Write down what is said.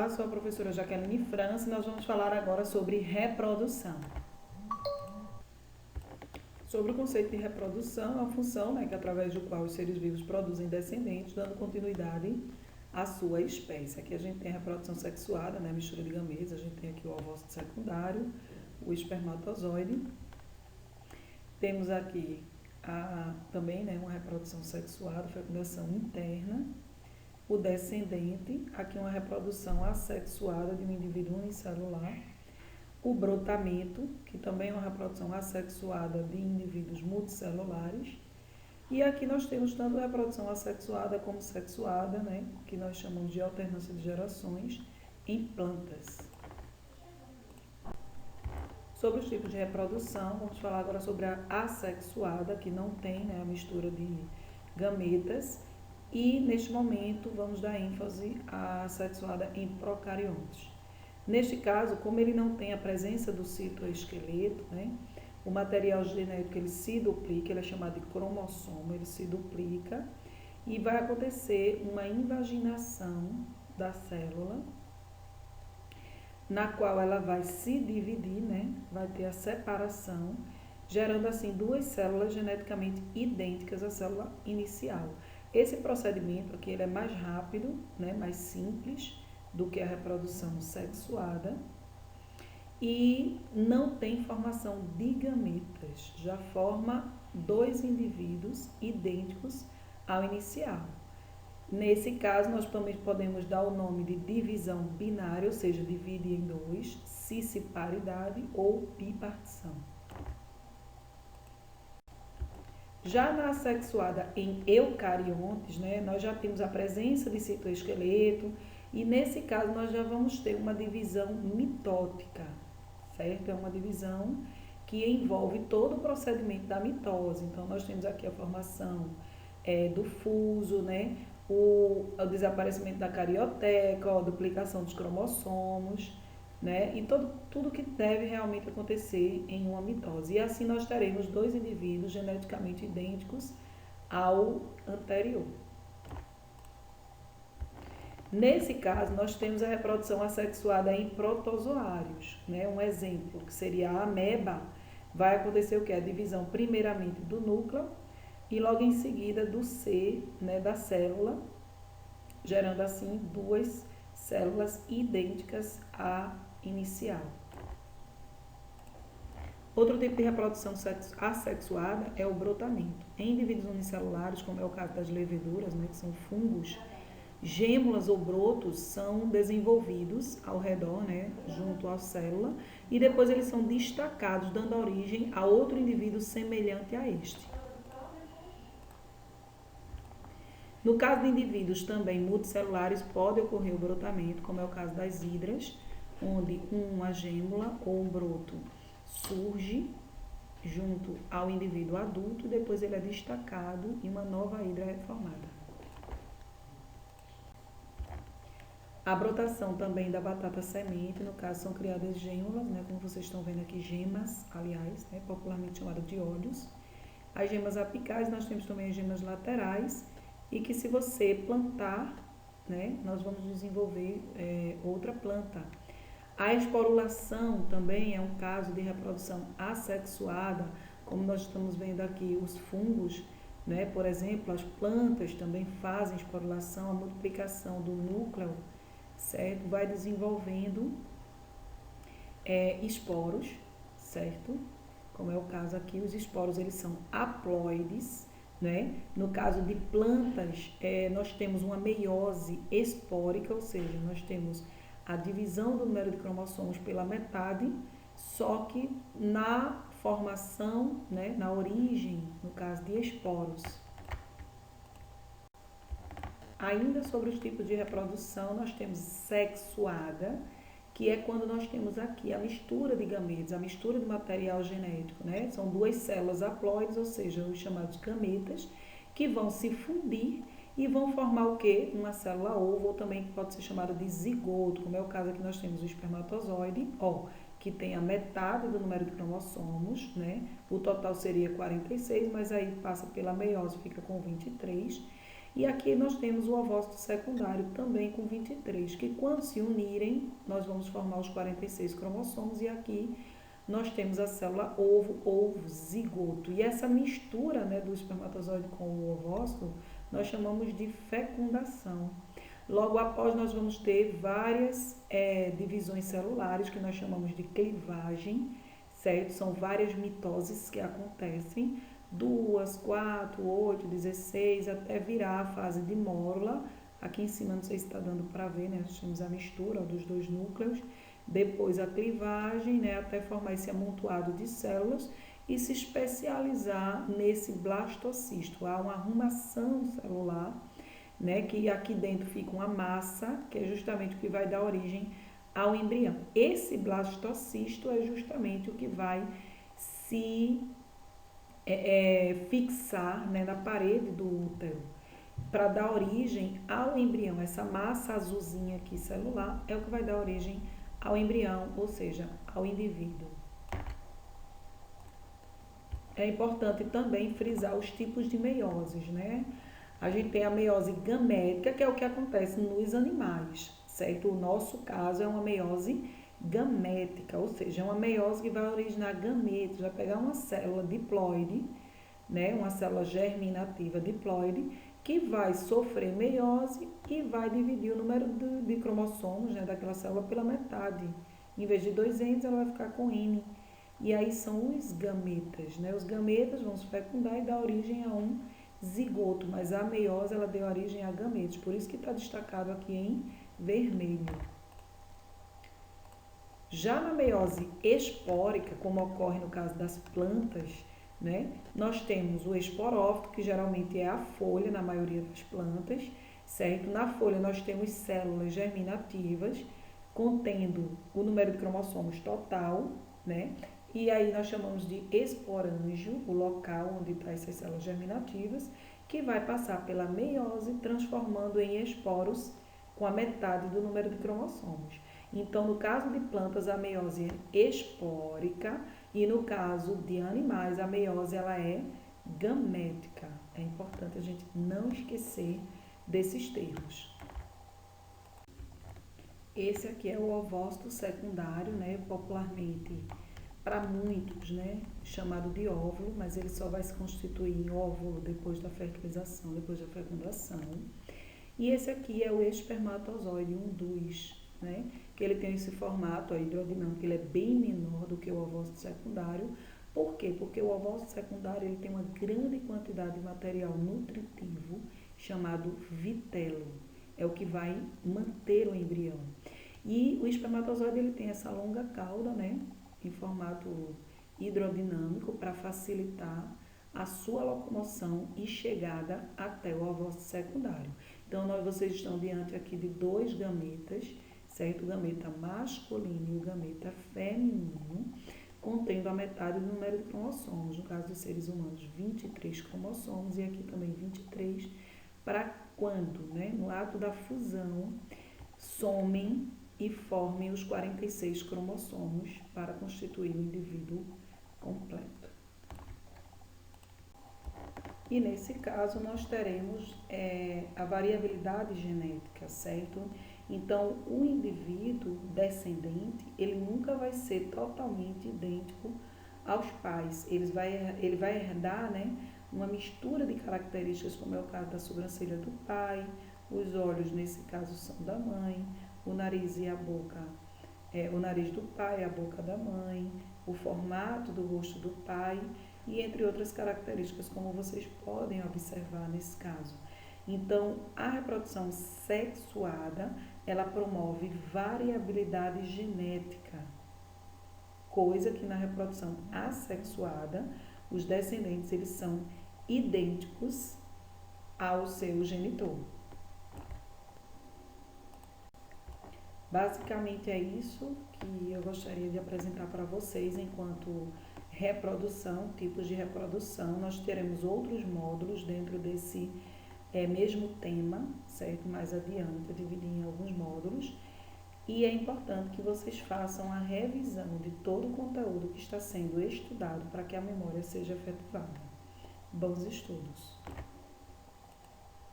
a sua professora Jaqueline França e nós vamos falar agora sobre reprodução. Sobre o conceito de reprodução, a função, né, que através do qual os seres vivos produzem descendentes, dando continuidade à sua espécie. Aqui a gente tem a reprodução sexuada, né, mistura de gametas, a gente tem aqui o ovócito secundário, o espermatozoide. Temos aqui também, né, uma reprodução sexuada, fecundação interna, o descendente, aqui uma reprodução assexuada de um indivíduo unicelular, o brotamento, que também é uma reprodução assexuada de indivíduos multicelulares, e aqui nós temos tanto a reprodução assexuada como sexuada, né, que nós chamamos de alternância de gerações, em plantas. Sobre os tipos de reprodução, vamos falar agora sobre a assexuada, que não tem, né, a mistura de gametas, e neste momento vamos dar ênfase à assexuada em procariontes. Neste caso, como ele não tem a presença do citoesqueleto, né, o material genético ele se duplica, ele é chamado de cromossomo, ele se duplica e vai acontecer uma invaginação da célula, na qual ela vai se dividir, né, vai ter a separação, gerando assim duas células geneticamente idênticas à célula inicial. Esse procedimento aqui ele é mais rápido, né, mais simples do que a reprodução sexuada e não tem formação de gametas, já forma dois indivíduos idênticos ao inicial. Nesse caso, nós também podemos dar o nome de divisão binária, ou seja, divide em dois, cisparidade ou bipartição. Já na assexuada em eucariontes, né, nós já temos a presença de citoesqueleto e nesse caso nós já vamos ter uma divisão mitótica, certo? É uma divisão que envolve todo o procedimento da mitose. Então nós temos aqui a formação do fuso, né, o desaparecimento da carioteca, a duplicação dos cromossomos, né, e tudo que deve realmente acontecer em uma mitose. E assim nós teremos dois indivíduos geneticamente idênticos ao anterior. Nesse caso, nós temos a reprodução assexuada em protozoários, né? Um exemplo que seria a ameba, vai acontecer o que? A divisão primeiramente do núcleo e logo em seguida do C, né, da célula, gerando assim duas células idênticas à inicial. Outro tipo de reprodução assexuada é o brotamento. Em indivíduos unicelulares, como é o caso das leveduras, né, que são fungos, gêmulas ou brotos são desenvolvidos ao redor, né, junto à célula, e depois eles são destacados, dando origem a outro indivíduo semelhante a este. No caso de indivíduos também multicelulares, pode ocorrer o brotamento, como é o caso das hidras, onde uma gêmula ou um broto surge junto ao indivíduo adulto, e depois ele é destacado e uma nova hidra é formada. A brotação também da batata semente, no caso são criadas gêmulas, né, como vocês estão vendo aqui, gemas, aliás, né, popularmente chamada de óleos. As gemas apicais, nós temos também as gemas laterais, e que se você plantar, né, nós vamos desenvolver outra planta. A esporulação também é um caso de reprodução assexuada, como nós estamos vendo aqui os fungos, né, por exemplo, as plantas também fazem esporulação, a multiplicação do núcleo, certo? Vai desenvolvendo esporos, certo? Como é o caso aqui, os esporos eles são haploides, né? No caso de plantas, nós temos uma meiose espórica, ou seja, nós temos a divisão do número de cromossomos pela metade, só que na formação, né, na origem, no caso de esporos. Ainda sobre os tipos de reprodução, nós temos sexuada, que é quando nós temos aqui a mistura de gametas, a mistura de material genético, né? São duas células haploides, ou seja, os chamados gametas, que vão se fundir e vão formar o quê? Uma célula ovo, ou também pode ser chamada de zigoto, como é o caso aqui nós temos o espermatozoide, que tem a metade do número de cromossomos, né? O total seria 46, mas aí passa pela meiose, fica com 23. E aqui nós temos o ovócito secundário também com 23, que quando se unirem, nós vamos formar os 46 cromossomos e aqui nós temos a célula ovo ou zigoto. E essa mistura, né, do espermatozoide com o ovócito, nós chamamos de fecundação. Logo após, nós vamos ter várias divisões celulares, que nós chamamos de clivagem, certo? São várias mitoses que acontecem, 2, 4, 8, 16, até virar a fase de mórula. Aqui em cima, não sei se está dando para ver, né? Nós temos a mistura dos dois núcleos, depois a clivagem, né? Até formar esse amontoado de células e se especializar nesse blastocisto. Há uma arrumação celular, né? Que aqui dentro fica uma massa, que é justamente o que vai dar origem ao embrião. Esse blastocisto é justamente o que vai se fixar, né, na parede do útero para dar origem ao embrião. Essa massa azulzinha aqui celular é o que vai dar origem ao embrião, ou seja, ao indivíduo. É importante também frisar os tipos de meioses, né? A gente tem a meiose gamética, que é o que acontece nos animais, certo? O nosso caso é uma meiose gamética, ou seja, é uma meiose que vai originar gametos, vai pegar uma célula diploide, né? Uma célula germinativa diploide, que vai sofrer meiose e vai dividir o número de cromossomos, né, daquela célula pela metade. Em vez de 2 entes, ela vai ficar com N. E aí são os gametas, né? Os gametas vão se fecundar e dar origem a um zigoto, mas a meiose ela deu origem a gametos, por isso que está destacado aqui em vermelho. Já na meiose espórica, como ocorre no caso das plantas, né, nós temos o esporófito, que geralmente é a folha na maioria das plantas, certo? Na folha nós temos células germinativas contendo o número de cromossomos total, né? E aí nós chamamos de esporângio, o local onde estão essas células germinativas, que vai passar pela meiose, transformando em esporos com a metade do número de cromossomos. Então, no caso de plantas, a meiose é espórica e no caso de animais, a meiose ela é gamética. É importante a gente não esquecer desses termos. Esse aqui é o ovócito secundário, né? Popularmente, para muitos, né, chamado de óvulo, mas ele só vai se constituir em óvulo depois da fertilização, depois da fecundação. E esse aqui é o espermatozoide, um dos, né, que ele tem esse formato hidrodinâmico, ele é bem menor do que o ovócito secundário. Por quê? Porque o ovócito secundário ele tem uma grande quantidade de material nutritivo chamado vitelo, é o que vai manter o embrião. E o espermatozoide ele tem essa longa cauda, né, em formato hidrodinâmico para facilitar a sua locomoção e chegada até o ovócito secundário. Então, vocês estão diante aqui de 2 gametas, certo? O gameta masculino e o gameta feminino, contendo a metade do número de cromossomos. No caso dos seres humanos, 23 cromossomos e aqui também 23, para quando, né, no ato da fusão, somem e formem os 46 cromossomos para constituir o indivíduo completo. E nesse caso nós teremos a variabilidade genética, certo? Então, o indivíduo descendente, ele nunca vai ser totalmente idêntico aos pais. Ele vai herdar, né, uma mistura de características, como é o caso da sobrancelha do pai, os olhos, nesse caso, são da mãe, o nariz e a boca, o nariz do pai, a boca da mãe, o formato do rosto do pai e entre outras características, como vocês podem observar nesse caso. Então, a reprodução sexuada, ela promove variabilidade genética, coisa que na reprodução assexuada, os descendentes eles são idênticos ao seu genitor. Basicamente é isso que eu gostaria de apresentar para vocês enquanto reprodução, tipos de reprodução. Nós teremos outros módulos dentro desse mesmo tema, certo? Mais adiante, eu dividi em alguns módulos. E é importante que vocês façam a revisão de todo o conteúdo que está sendo estudado para que a memória seja efetivada. Bons estudos!